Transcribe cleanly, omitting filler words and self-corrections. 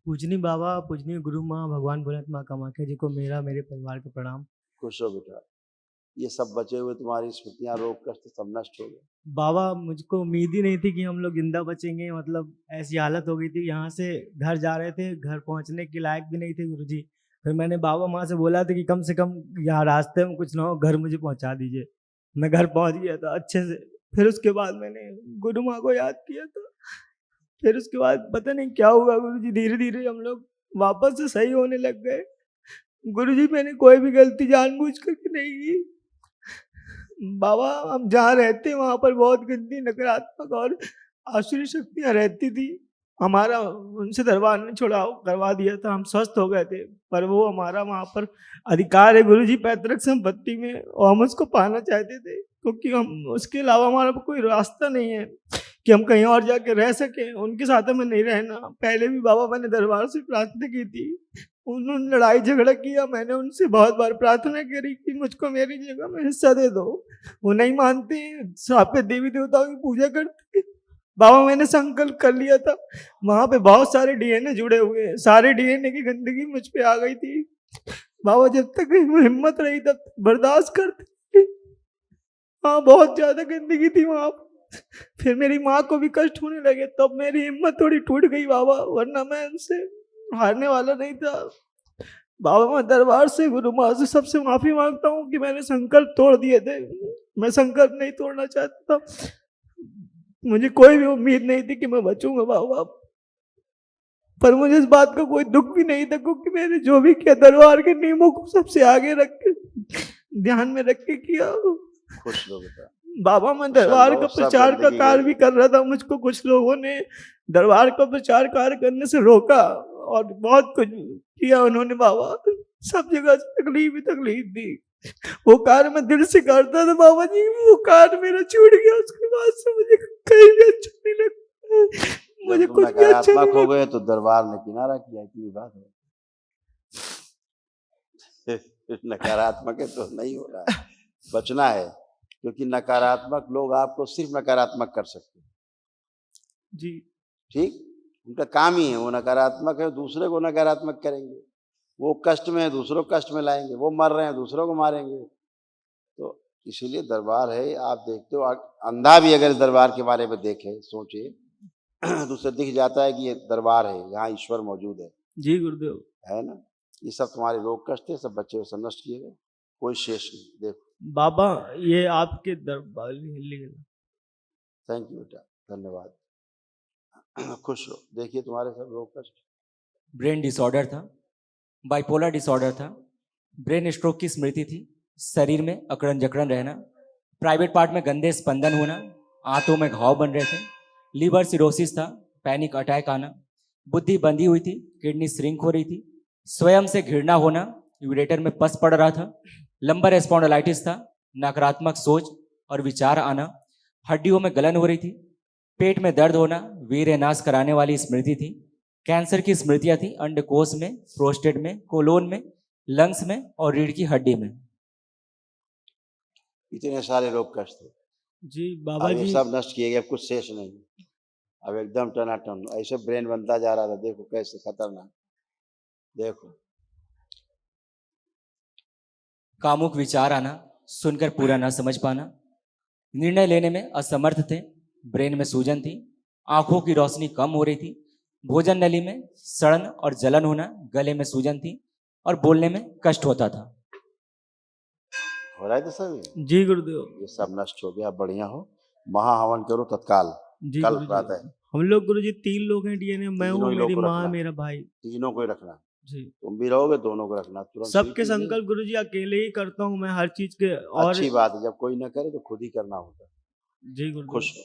पूजनी बाबा, पूजनी गुरु माँ, भगवान भोलेनाथ माँ कामाख्या जी को मेरा, मेरे परिवार का प्रणाम। खुश हो बेटा, ये सब बचे हुए तुम्हारी स्मृतियां, रोग कष्ट सब नष्ट हो गए। बाबा मुझको उम्मीद ही नहीं थी कि हम लोग जिंदा बचेंगे, मतलब ऐसी हालत हो गई थी। यहाँ से घर जा रहे थे, घर पहुंचने के लायक भी नहीं थे गुरुजी। फिर मैंने बाबा माँ से बोला था कि कम से कम यहाँ रास्ते में कुछ ना हो, घर मुझे पहुंचा दीजिए। मैं घर पहुंच गया था अच्छे से। फिर उसके बाद मैंने गुरु माँ को याद किया था। फिर उसके बाद पता नहीं क्या हुआ गुरुजी, धीरे धीरे हम लोग वापस से सही होने लग गए। गुरुजी मैंने कोई भी गलती जानबूझ करके नहीं की। बाबा हम जहाँ रहते वहां पर बहुत गंदी नकारात्मक और आसुरी शक्तियां रहती थी। हमारा उनसे दरबार ने छुड़ाव करवा दिया था, हम स्वस्थ हो गए थे। पर वो हमारा वहां पर अधिकार है गुरुजी, पैतृक संपत्ति में, और हम उसको पाना चाहते थे, क्योंकि हम उसके अलावा हमारा कोई रास्ता नहीं है कि हम कहीं और जाके रह सके। उनके साथ हमें नहीं रहना। पहले भी बाबा मैंने दरबार से प्रार्थना की थी, उन्होंने लड़ाई झगड़ा किया, मैंने उनसे बहुत बार प्रार्थना करी कि मुझको मेरी जगह में हिस्सा दे दो। वो नहीं मानते, सापे देवी देवताओं की पूजा करते। बाबा मैंने संकल्प कर लिया था, वहां पे बहुत सारे डीएनए जुड़े हुए हैं, सारे डीएनए की गंदगी मुझ पे आ गई थी। बाबा जब तक हिम्मत रही तब तक बर्दाश्त करते। हाँ बहुत ज्यादा गंदगी थी वहां। फिर मेरी माँ को भी कष्ट होने लगे, तब मेरी हिम्मत थोड़ी टूट गई बाबा, वरना मैं उनसे हारने वाला नहीं था। बाबा मैं दरबार से, गुरु माँ से सबसे माफी मांगता हूँ कि मैंने संकल्प तोड़ दिए थे। मैं संकल्प नहीं तोड़ना चाहता था। मुझे कोई भी उम्मीद नहीं थी कि मैं बचूंगा बाबा, पर मुझे इस बात का कोई दुख भी नहीं था, क्योंकि मैंने जो भी किया दरबार के नियमों को सबसे आगे रख के, ध्यान में रख के किया। खुश लो बेटा। बाबा मैं दरबार का प्रचार का कार्य भी कर रहा था, मुझको कुछ लोगों ने दरबार का प्रचार कार्य करने से रोका और बहुत कुछ किया उन्होंने। बाबा सब जगह से तकलीफ ही तकलीफ दी। वो कार्य मैं दिल से करता था बाबा जी, वो कार्य मेरा छूट गया। उसके बाद से मुझे कहीं भी अच्छा नहीं लगता, मुझे कुछ भी अच्छा नहीं हो गए तो दरबार ने किनारा किया, इतनी बात है। नकारात्मक है तो नहीं हो रहा है, बचना है, क्योंकि नकारात्मक लोग आपको सिर्फ नकारात्मक कर सकते हैं जी। ठीक, उनका काम ही है, वो नकारात्मक है, दूसरे को नकारात्मक करेंगे। वो कष्ट में है, दूसरों को कष्ट में लाएंगे। वो मर रहे हैं, दूसरों को मारेंगे। तो इसीलिए दरबार है, आप देखते हो, अंधा भी अगर इस दरबार के बारे में देखे, सोचे, तो उसे दिख जाता है कि ये दरबार है, यहाँ ईश्वर मौजूद है। जी गुरुदेव। है ना। ये सब तुम्हारे रोग कष्ट थे, सब बच्चे सब नष्ट किए गए, कोई शेष नहीं। देखो बाबा ये आपके दरबार। थैंक यू बेटा, धन्यवाद। खुश हो। देखिए तुम्हारे सब रोग कष्ट। ब्रेन डिसऑर्डर था, बाइपोलर डिसऑर्डर था, ब्रेन स्ट्रोक की स्मृति थी, शरीर में अकड़न जकड़न रहना, प्राइवेट पार्ट में गंदे स्पंदन होना, आंतों में घाव बन रहे थे, लीवर सिरोसिस था, पैनिक अटैक आना, बुद्धि बंधी हुई थी, किडनी श्रिंक हो रही थी, स्वयं से घृणा होना, यूरेटर में पस पड़ रहा था, लंबर स्पॉन्डिलाइटिस था, नकारात्मक सोच और विचार आना, हड्डियों में गलन हो रही थी, पेट में दर्द होना, वीर्य नाश कराने वाली स्मृति थी, कैंसर की स्मृतियां थी अंडकोश में, प्रोस्टेट में, कोलोन में, लंग्स में और रीढ़ की हड्डी में। इतने सारे रोग कष्ट थे जी बाबा जी, सब नष्ट किए गए, अब कुछ शेष नहीं। अब एकदम टनाटन ऐसे ब्रेन बनता जा रहा था, देखो कैसे खतरनाक। देखो कामुक विचार आना, सुनकर पूरा ना समझ पाना, निर्णय लेने में असमर्थ थे, ब्रेन में सूजन थी, आंखों की रोशनी कम हो रही थी, भोजन नली में सड़न और जलन होना, गले में सूजन थी और बोलने में कष्ट होता था। हो रहा है तो सब। जी गुरुदेव। ये सब नष्ट हो गया, बढ़िया हो। महाहवन करो तत्काल। जी कल गुरुजी। प्रातः हम लोग गुरुजी 3 लोग हैं डीएनए, मैं हूँ, मेरी माँ, मेरा भाई। तीनों को ही रखना जी। तुम भी रहोगे, दोनों को रखना। तुरंत सबके संकल्प गुरुजी अकेले ही करता हूँ मैं हर चीज के। और अच्छी बात है, जब कोई ना करे तो खुद ही करना होता है। जी गुरुदेव। खुश हो।